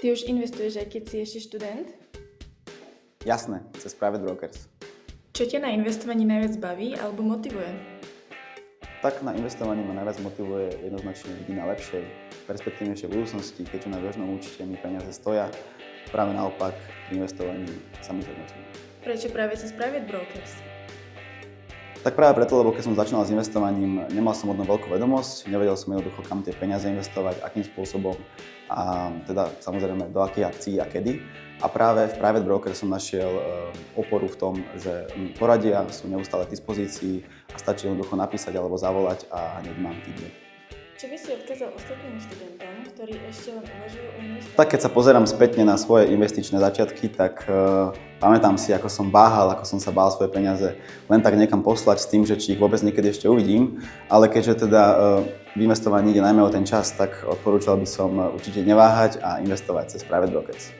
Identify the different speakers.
Speaker 1: Ty už investuješ, aj keď si ešte študent?
Speaker 2: Jasné, cez Private Brokers.
Speaker 1: Čo ťa na investovaní najviac baví alebo motivuje?
Speaker 2: Tak na investovaní ma najviac motivuje jednoznačne vidieť na lepšej, perspektívnejšej budúcnosti, keďže na bežnom účte mi peniaze stoja. Práve naopak, pri investovaní sa mi zhodnocujú.
Speaker 1: Prečo práve cez Private Brokers?
Speaker 2: Tak práve preto, lebo keď som začínal s investovaním, nemal som o tom veľkú vedomosť, nevedel som jednoducho, kam tie peniaze investovať, akým spôsobom a teda samozrejme do akých akcií a kedy. A práve v Private Broker som našiel oporu v tom, že poradia sú neustále k dispozícii a stačí jednoducho napísať alebo zavolať a hneď mám feedback.
Speaker 1: Čo by si odkázal ostatným študentom, ktorí ešte len uvažujú o investovaní?
Speaker 2: Tak keď sa pozerám spätne na svoje investičné začiatky, tak pamätám si, ako som váhal, ako som sa bál svoje peniaze len tak niekam poslať s tým, že či ich vôbec niekedy ešte uvidím. Ale keďže teda v investovaní ide najmä o ten čas, tak odporúčal by som určite neváhať a investovať cez Private Brokers.